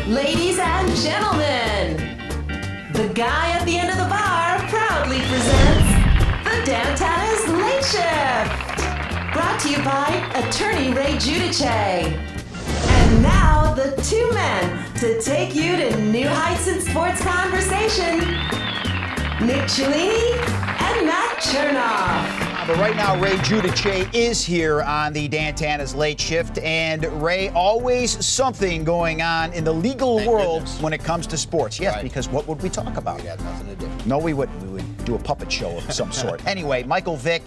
Ladies and gentlemen, the guy at the end of the bar proudly presents the Dantanna's Late Shift. Brought to you by attorney Ray Giudice. And now the two men to take you to new heights in sports conversation, Nick Cellini and Matt Chernoff. But right now, Ray Giudice is here on the Dantanna's Late Shift. And Ray, always something going on in the legal world when it comes to sports. Yes, because what would we talk about? We had nothing to do. No, we wouldn't. We would do a puppet show of some sort. Anyway, Michael Vick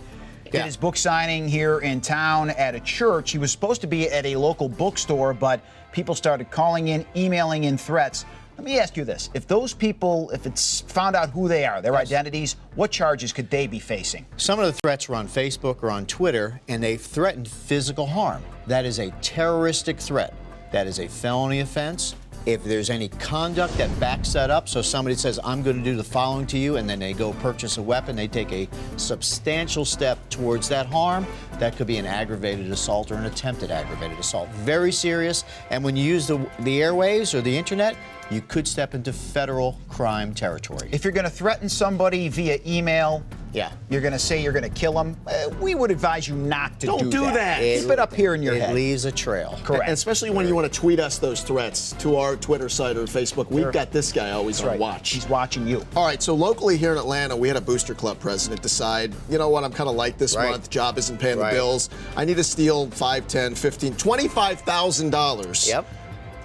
did his book signing here in town at a church. He was supposed to be at a local bookstore, but people started calling in, emailing in threats. Let me ask you this. If those people, if it's found out who they are, their identities, what charges could they be facing? Some of the threats were on Facebook or on Twitter, and they threatened physical harm. That is a terroristic threat. That is a felony offense. If there's any conduct that backs that up, so somebody says, I'm going to do the following to you, and then they go purchase a weapon, they take a substantial step towards that harm, that could be an aggravated assault or an attempted aggravated assault. Very serious, and when you use the airwaves or the internet, you could step into federal crime territory. If you're going to threaten somebody via email, you're going to say you're going to kill them, we would advise you not to do that. Keep it up here in your head. It leaves a trail. Correct. And especially when you want to tweet us those threats to our Twitter site or Facebook. We've got this guy always on watch. He's watching you. All right, so locally here in Atlanta, we had a booster club president decide, you know what, I'm kind of light this month, job isn't paying the bills. I need to steal $5, $10, $15, $25,000. Yep.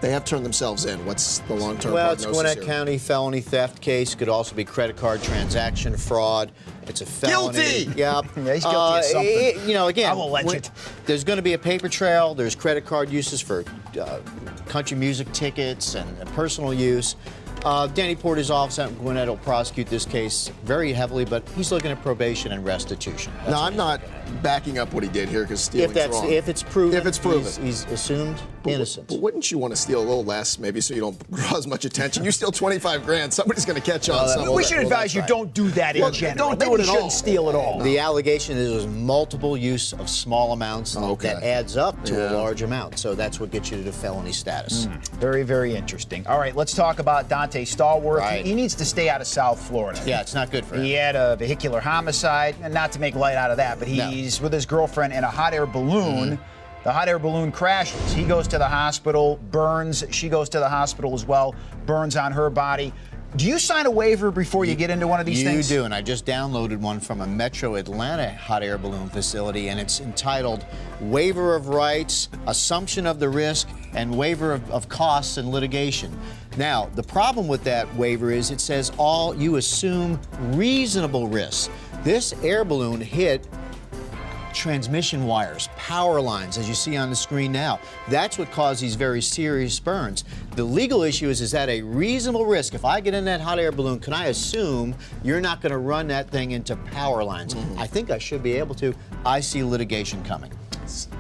They have turned themselves in. What's the long-term It's prognosis Gwinnett here? County felony theft case. Could also be credit card transaction fraud. It's a felony. Guilty! Yep. Yeah, he's guilty of something. You know, again, I will allege it. There's going to be a paper trail. There's credit card uses for country music tickets and personal use. Danny Porter's office out in Gwinnett will prosecute this case very heavily, but he's looking at probation and restitution. Now, I'm not backing up what he did here because stealing's wrong. If it's proven, he's assumed innocent. But wouldn't you want to steal a little less, maybe, so you don't draw as much attention? You steal 25 grand, somebody's going to catch on. We should advise you don't do that in general. Don't do it at all. Shouldn't steal at all. The allegation is there's multiple use of small amounts that adds up to a large amount. So that's what gets you to the felony status. Very, very interesting. All right, let's talk about Dante Stallworth. He needs to stay out of South Florida. Yeah, it's not good for him. He had a vehicular homicide, and not to make light out of that, but he's with his girlfriend in a hot air balloon. The hot air balloon crashes. He goes to the hospital, burns. She goes to the hospital as well, burns on her body. Do you sign a waiver before you get into one of these things? You do, and I just downloaded one from a Metro Atlanta hot air balloon facility, and it's entitled Waiver of Rights, Assumption of the Risk, and Waiver of Costs and Litigation. Now, the problem with that waiver is it says you assume reasonable risks. This air balloon hit transmission wires, power lines, as you see on the screen now. That's what caused these very serious burns. The legal issue is that a reasonable risk? If I get in that hot air balloon, can I assume you're not going to run that thing into power lines? I think I should be able to. I see litigation coming.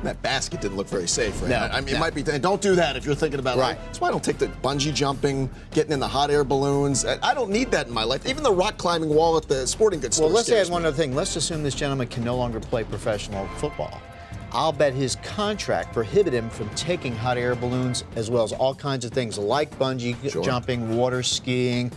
That basket didn't look very safe, right? No, I mean, it might be. Don't do that if you're thinking about it. That's why I don't take the bungee jumping, getting in the hot air balloons. I don't need that in my life. Even the rock climbing wall at the sporting goods store. Well, let's add one other thing. Let's assume this gentleman can no longer play professional football. I'll bet his contract prohibit him from taking hot air balloons as well as all kinds of things like bungee jumping, water skiing.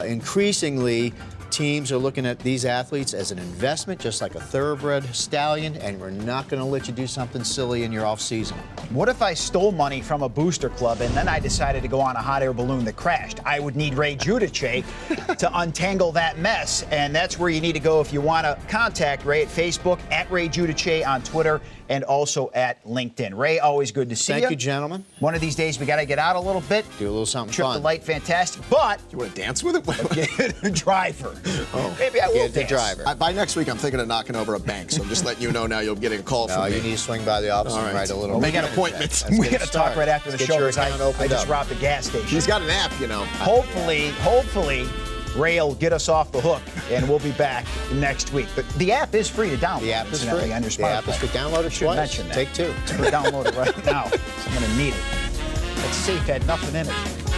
Increasingly, teams are looking at these athletes as an investment, just like a thoroughbred stallion, and we're not going to let you do something silly in your off-season. What if I stole money from a booster club and then I decided to go on a hot air balloon that crashed? I would need Ray Giudice to untangle that mess, and that's where you need to go if you want to contact Ray at Facebook, at Ray Giudice on Twitter, and also at LinkedIn. Ray, always good to see you. Thank you, gentlemen. One of these days, we got to get out a little bit. Do a little something Trip fun. the light, fantastic. But you want to dance with it? Get a driver. Maybe I will get the dance. driver. By next week, I'm thinking of knocking over a bank. So I'm just letting you know now. You'll be getting a call from me. You need to swing by the office and write a little. Make an appointment. We got to talk right after the show because I just robbed a gas station. He's got an app, you know. Hopefully, Ray will get us off the hook, and we'll be back next week. But the app is free to download. The app is free. On your The app is free. Download it twice. Mention that. Take two. I'm going to download it right now. So I'm going to need it. It's safe, had nothing in it.